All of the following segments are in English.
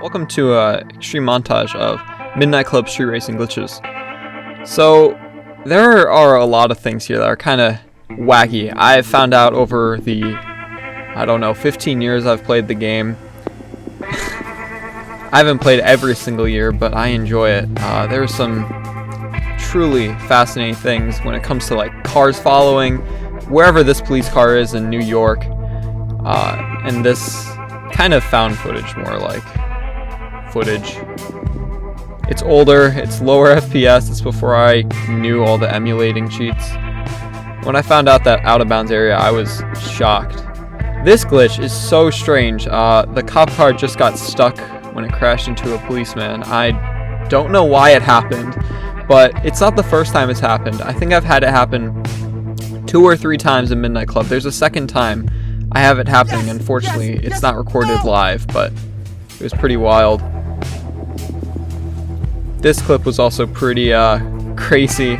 Welcome to a Xtreme montage of Midnight Club street racing glitches. So, there are a lot of things here that are kind of wacky. I've found out over the, 15 years I've played the game. I haven't played every single year, but I enjoy it. There are some truly fascinating things when it comes to like cars following, wherever this police car is in New York, and this kind of found footage, more like footage. It's older, it's lower FPS, it's before I knew all the emulating cheats. When I found out that out of bounds area, I was shocked. This glitch is so strange. The cop car just got stuck when it crashed into a policeman. I don't know why it happened, but it's not the first time it's happened. I think I've had it happen 2 or 3 times in Midnight Club. There's a second time I have it happening. Unfortunately, it's not recorded live, but it was pretty wild. This clip was also pretty crazy.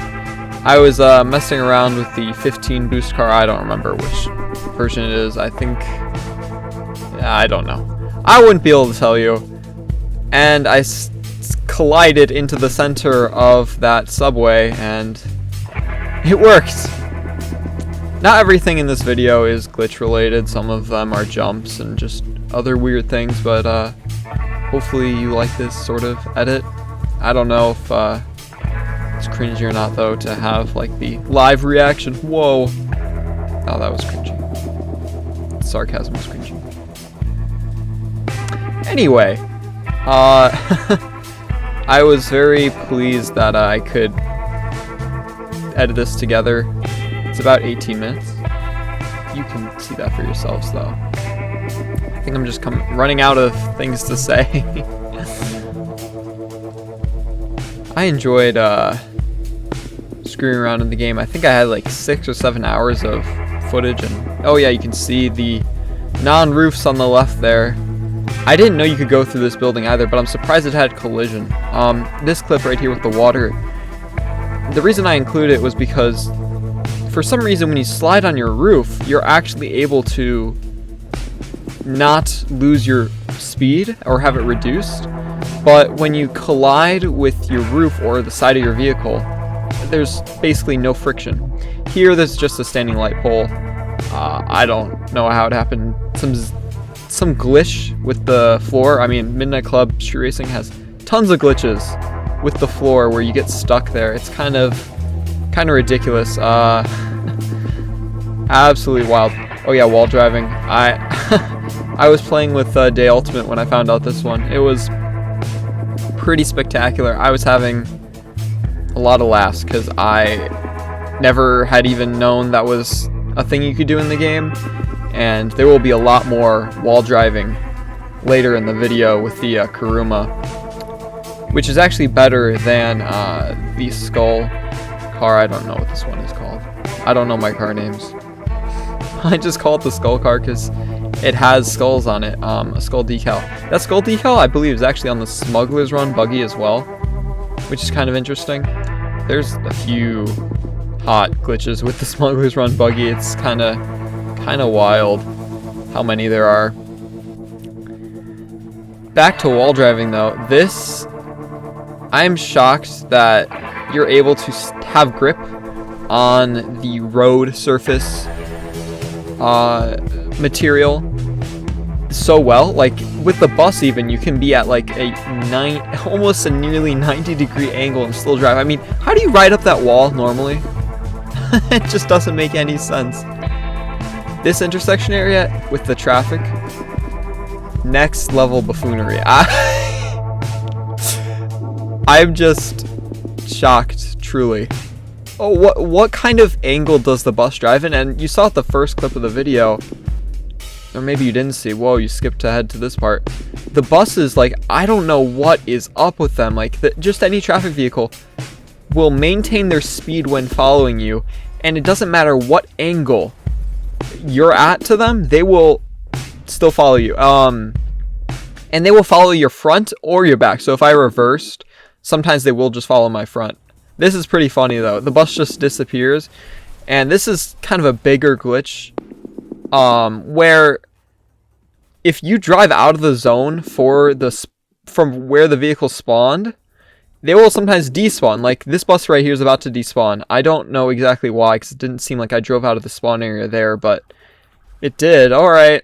I was messing around with the 15 boost car. I don't remember which version it is. I think... I don't know. I wouldn't be able to tell you. And I collided into the center of that subway, and it worked. Not everything in this video is glitch related. Some of them are jumps and just other weird things, but hopefully you like this sort of edit. I don't know if it's cringy or not, though, to have like the live reaction. Whoa. Oh, that was cringy. Sarcasm was cringy. Anyway, I was very pleased that I could edit this together. It's about 18 minutes. You can see that for yourselves, though. I think I'm just running out of things to say. I enjoyed screwing around in the game. I think I had like 6 or 7 hours of footage, and oh yeah, you can see the non-roofs on the left there. I didn't know you could go through this building either, but I'm surprised it had collision. This clip right here with the water, the reason I included it was because for some reason when you slide on your roof, you're actually able to not lose your speed or have it reduced. But when you collide with your roof or the side of your vehicle, there's basically no friction. Here, there's just a standing light pole. I don't know how it happened. Some glitch with the floor. I mean, Midnight Club Street Racing has tons of glitches with the floor where you get stuck there. It's kind of ridiculous. Absolutely wild. Oh yeah, wall driving. I was playing with Day Ultimate when I found out this one. It was pretty spectacular. I was having a lot of laughs because I never had even known that was a thing you could do in the game, and there will be a lot more wall driving later in the video with the Kuruma, which is actually better than the skull car. I don't know what this one is called. I don't know my car names. I just call it the skull car because it has skulls on it, a skull decal. That skull decal, I believe, is actually on the Smuggler's Run buggy as well, which is kind of interesting. There's a few hot glitches with the Smuggler's Run buggy. It's kind of wild how many there are. Back to wall driving, though. This, I'm shocked that you're able to have grip on the road surface material so well. Like with the bus even, you can be at like almost a nearly 90-degree angle and still drive. I mean, how do you ride up that wall normally? It just doesn't make any sense. This intersection area with the traffic, next level buffoonery. I'm just shocked, truly. Oh, what kind of angle does the bus drive in? And you saw it the first clip of the video, or maybe you didn't see. Whoa, you skipped ahead to this part. The buses, like, I don't know what is up with them. Like, just any traffic vehicle will maintain their speed when following you, and it doesn't matter what angle you're at to them, they will still follow you. And they will follow your front or your back. So if I reversed, sometimes they will just follow my front. This is pretty funny, though. The bus just disappears, and this is kind of a bigger glitch, where if you drive out of the zone for the from where the vehicle spawned, they will sometimes despawn. Like this bus right here is about to despawn. I don't know exactly why, because it didn't seem like I drove out of the spawn area there, but it did. All right.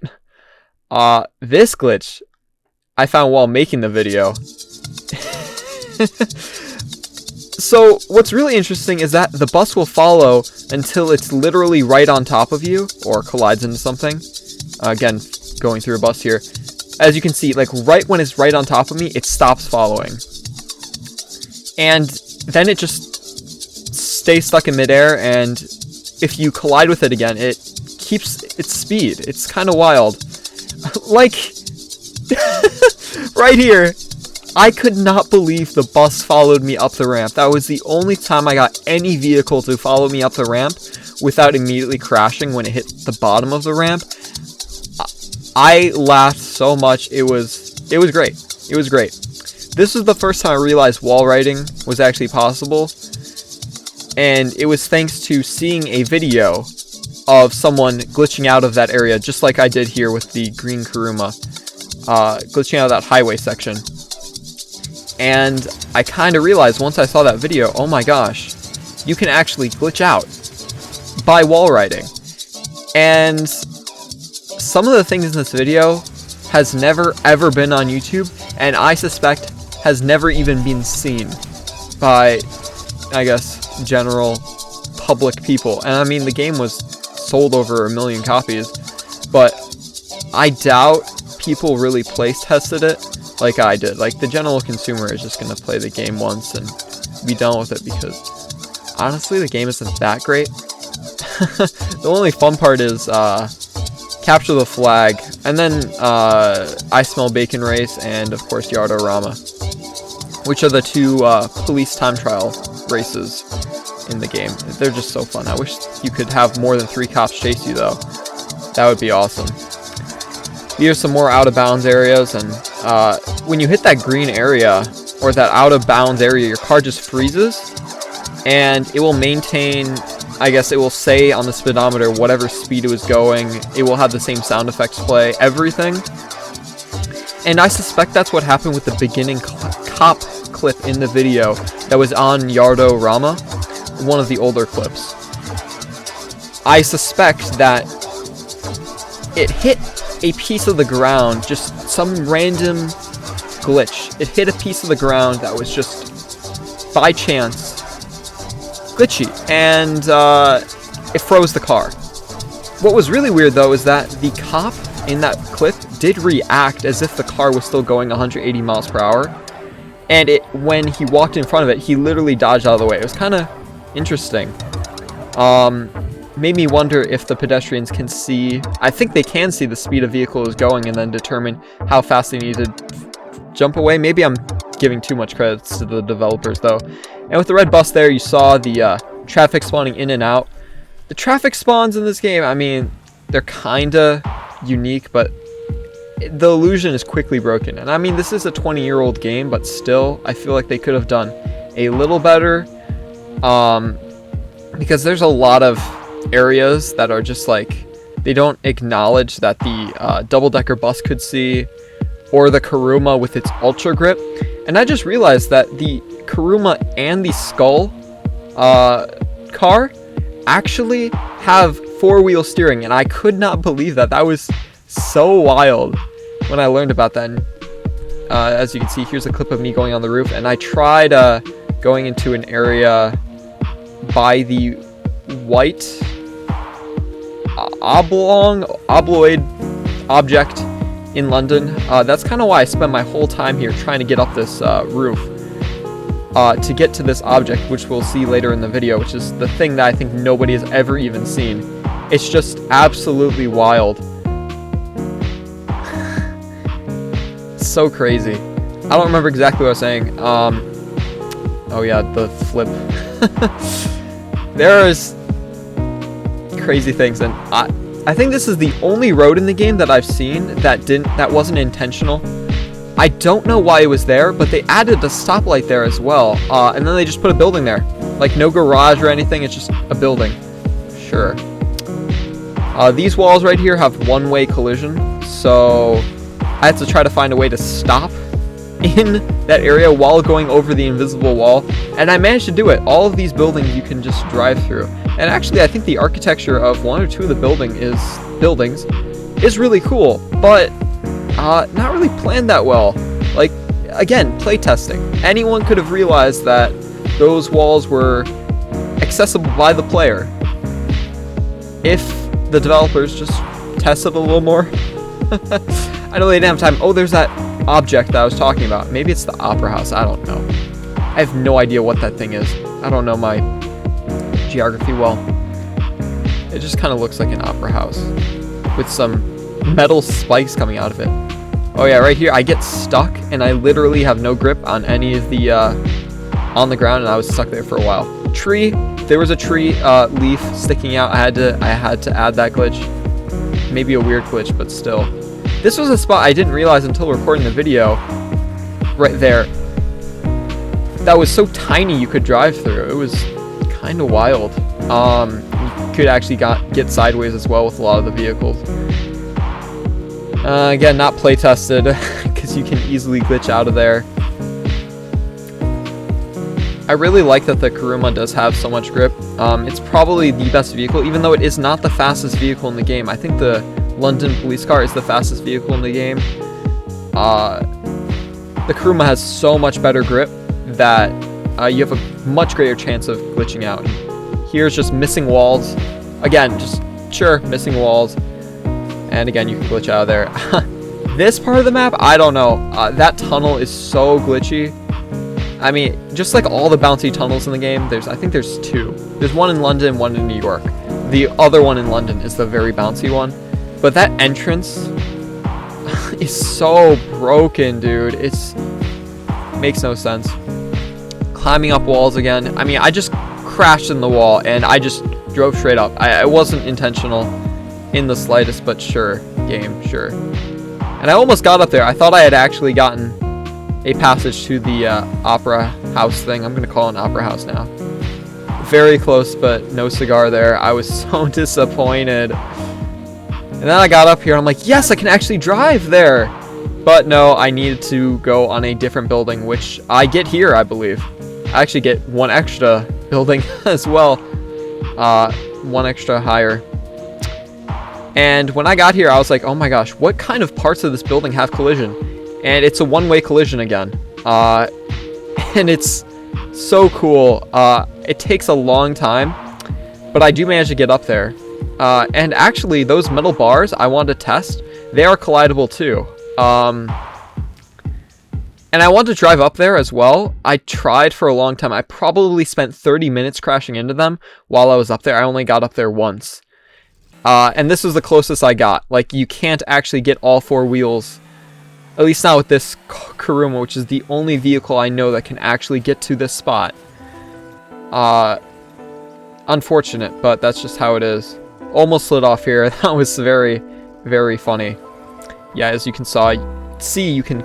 This glitch I found while making the video. So what's really interesting is that the bus will follow until it's literally right on top of you or collides into something. Again, going through a bus here. As you can see, like right when it's right on top of me, it stops following. And then it just stays stuck in midair, and if you collide with it again, it keeps its speed. It's kind of wild. Like, right here, I could not believe the bus followed me up the ramp. That was the only time I got any vehicle to follow me up the ramp without immediately crashing when it hit the bottom of the ramp. I laughed so much. It was great. It was great. This was the first time I realized wall riding was actually possible, and it was thanks to seeing a video of someone glitching out of that area, just like I did here with the green Kuruma, glitching out of that highway section. And I kind of realized once I saw that video, oh my gosh, you can actually glitch out by wall riding. And some of the things in this video has never ever been on YouTube, and I suspect has never even been seen by, I guess, general public people. And I mean, the game was sold over 1 million copies, but I doubt people really place tested it like I did. Like, the general consumer is just going to play the game once and be done with it, because honestly, the game isn't that great. The only fun part is capture the flag, and then I Smell Bacon Race, and of course Yard-o-rama, which are the two police time trial races in the game. They're just so fun. I wish you could have more than 3 cops chase you, though. That would be awesome. Here's some more out of bounds areas, and when you hit that green area, or that out of bounds area, your car just freezes, and it will maintain, I guess it will say on the speedometer whatever speed it was going. It will have the same sound effects play, everything. And I suspect that's what happened with the beginning cop clip in the video that was on Yard-o-rama, one of the older clips. I suspect that it hit a piece of the ground, just some random glitch. It hit a piece of the ground that was just, by chance, glitchy, and it froze the car. What was really weird, though, is that the cop in that clip did react as if the car was still going 180 miles per hour, and when he walked in front of it, he literally dodged out of the way. It was kind of interesting. Made me wonder if the pedestrians can see, I think they can see the speed a vehicle is going and then determine how fast they need to jump away. Maybe I'm giving too much credits to the developers, though. And with the red bus there, you saw the traffic spawning in and out. The traffic spawns in this game, I mean, they're kinda unique, but the illusion is quickly broken. And I mean, this is a 20-year-old game, but still, I feel like they could have done a little better. Because there's a lot of areas that are just like, they don't acknowledge that the double-decker bus could see, or the Kuruma with its ultra grip. And I just realized that the Kuruma and the Skull car actually have 4-wheel steering, and I could not believe that. That was so wild when I learned about that. And, as you can see, here's a clip of me going on the roof, and I tried going into an area by the white obloid object in London. That's kind of why I spent my whole time here trying to get up this roof to get to this object, which we'll see later in the video, which is the thing that I think nobody has ever even seen. It's just absolutely wild. So crazy. I don't remember exactly what I was saying. Oh yeah, the flip. There's crazy things, and I think this is the only road in the game that I've seen that wasn't intentional. I don't know why it was there, but they added a stoplight there as well, and then they just put a building there. Like, no garage or anything, it's just a building. Sure. These walls right here have one-way collision, so I had to try to find a way to stop in that area while going over the invisible wall, and I managed to do it. All of these buildings you can just drive through, and actually I think the architecture of one or two of the buildings is really cool, but not really planned that well. Like, again, playtesting. Anyone could have realized that those walls were accessible by the player if the developers just tested a little more. I know they didn't have time. Oh, there's that object that I was talking about. Maybe it's the opera house. I don't know. I have no idea what that thing is. I don't know my geography well. It just kind of looks like an opera house with some metal spikes coming out of it. Oh yeah, right here I get stuck and I literally have no grip on any of the on the ground, and I was stuck there for a while. Tree, there was a tree leaf sticking out. I had to add that glitch. Maybe a weird glitch, but still. This was a spot I didn't realize until recording the video. Right there. That was so tiny you could drive through. It was kind of wild. You could actually get sideways as well with a lot of the vehicles. Again, not play tested because you can easily glitch out of there. I really like that the Kuruma does have so much grip. It's probably the best vehicle, even though it is not the fastest vehicle in the game. I think the London police car is the fastest vehicle in the game. The Kuruma has so much better grip that you have a much greater chance of glitching out. Here's just missing walls. Again, just sure, missing walls. And again, you can glitch out of there. This part of the map, I don't know. That tunnel is so glitchy. I mean, just like all the bouncy tunnels in the game, I think there's two. There's one in London, one in New York. The other one in London is the very bouncy one. But that entrance is so broken, dude. Makes no sense. Climbing up walls again. I mean, I just crashed in the wall and I just drove straight up. It wasn't intentional in the slightest, but sure, game, sure. And I almost got up there. I thought I had actually gotten a passage to the opera house thing. I'm gonna call it an opera house now. Very close, but no cigar there. I was so disappointed. And then I got up here and I'm like, yes, I can actually drive there. But no, I needed to go on a different building, which I get here, I believe. I actually get one extra building as well. One extra higher. And when I got here, I was like, oh my gosh, what kind of parts of this building have collision? And it's a one-way collision again. And it's so cool. It takes a long time, but I do manage to get up there. And actually, those metal bars I wanted to test, they are collidable too. And I wanted to drive up there as well. I tried for a long time. I probably spent 30 minutes crashing into them while I was up there. I only got up there once. And this was the closest I got. Like, you can't actually get all four wheels. At least not with this Kuruma, which is the only vehicle I know that can actually get to this spot. Unfortunate, but that's just how it is. Almost slid off here. That was very, very funny. Yeah, as you can see, you can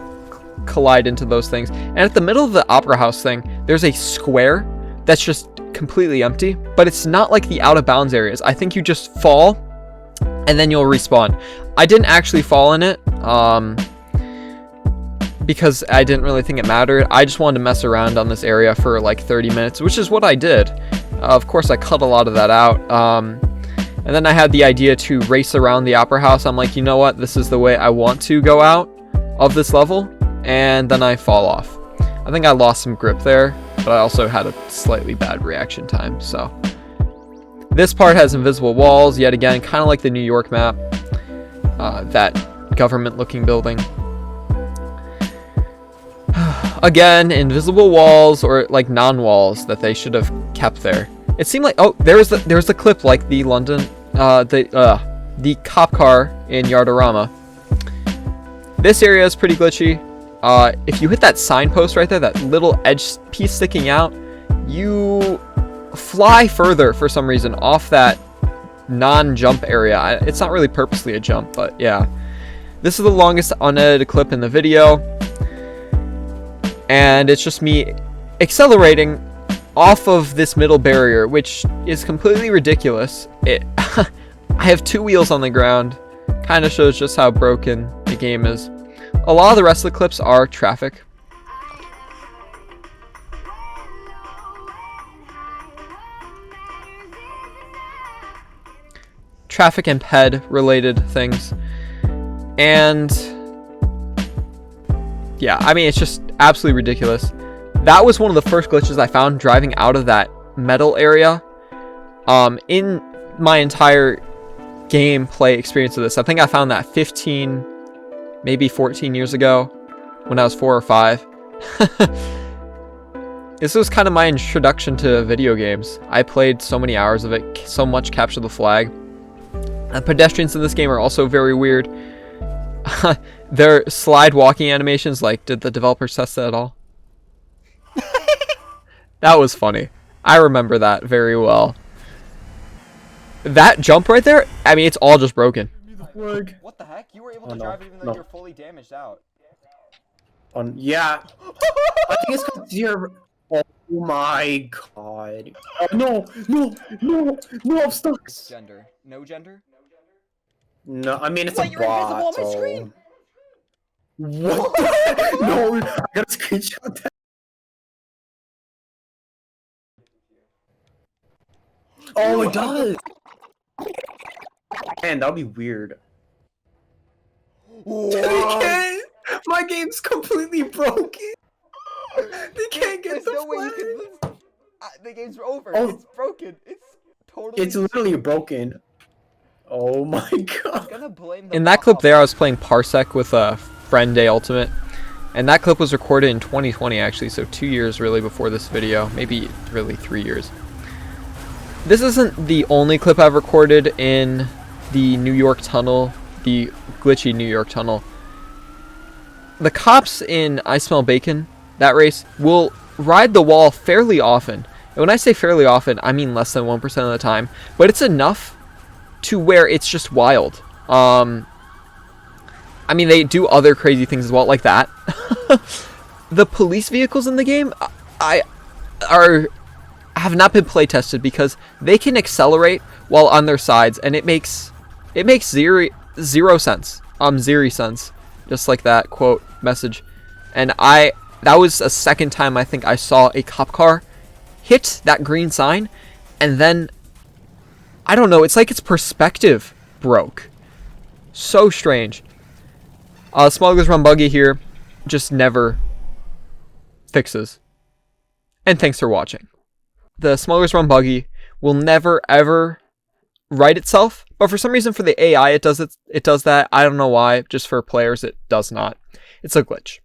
collide into those things. And at the middle of the opera house thing, there's a square that's just completely empty, but it's not like the out of bounds areas. I think you just fall and then you'll respawn. I didn't actually fall in it because I didn't really think it mattered. I just wanted to mess around on this area for like 30 minutes, which is what I did. Of course, I cut a lot of that out. And then I had the idea to race around the opera house. I'm like, you know what? This is the way I want to go out of this level. And then I fall off. I think I lost some grip there, but I also had a slightly bad reaction time. So this part has invisible walls yet again, kind of like the New York map. That government looking building. Again, invisible walls, or like non-walls that they should have kept there. It seemed like, oh, there's the clip like the London, the cop car in Yard-o-Rama. This area is pretty glitchy. If you hit that signpost right there, that little edge piece sticking out, you fly further for some reason off that non-jump area. It's not really purposely a jump, but yeah. This is the longest unedited clip in the video. And it's just me accelerating off of this middle barrier, which is completely ridiculous. I have two wheels on the ground. Kind of shows just how broken the game is. A lot of the rest of the clips are traffic. traffic and ped related things. And yeah, I mean, it's just absolutely ridiculous. That was one of the first glitches I found driving out of that metal area. In my entire gameplay experience of this, I think I found that 15, maybe 14 years ago when I was 4 or 5. This was kind of my introduction to video games. I played so many hours of it, so much Capture the Flag. The pedestrians in this game are also very weird. Their slide walking animations, like, did the developers test that at all? That was funny. I remember that very well. That jump right there, I mean, it's all just broken. What the heck? You were able to drive even though you're fully damaged out. Yeah. I think it's because you're... Oh my god. No, I'm stuck. Gender. No gender? No, I mean, it's But a you're bot, invisible on my screen! What the? No, I gotta screenshot that. Oh, it does! Man, that'd be weird. What? My game's completely broken! They can't get There's the no way flag. you can... the game's over. Oh. It's broken. It's totally... It's literally broken. Oh my I'm god. gonna blame the In that clip there, I was playing Parsec with a friend Day Ultimate. And that clip was recorded in 2020, actually, so 2 years really before this video. Maybe really 3 years. This isn't the only clip I've recorded in the New York tunnel, the glitchy New York tunnel. The cops in I Smell Bacon, that race, will ride the wall fairly often. And when I say fairly often, I mean less than 1% of the time. But it's enough to where it's just wild. I mean, they do other crazy things as well, like that. The police vehicles in the game have not been play tested because they can accelerate while on their sides, and it makes zero sense. Zero sense, just like that quote message. And that was a second time I think I saw a cop car hit that green sign, and then I don't know. It's like its perspective broke. So strange. Smuggler's Run Buggy here just never fixes. And thanks for watching. The Smuggler's Run Buggy will never ever right itself, but for some reason for the AI it does that. I don't know why. Just for players it does not. It's a glitch.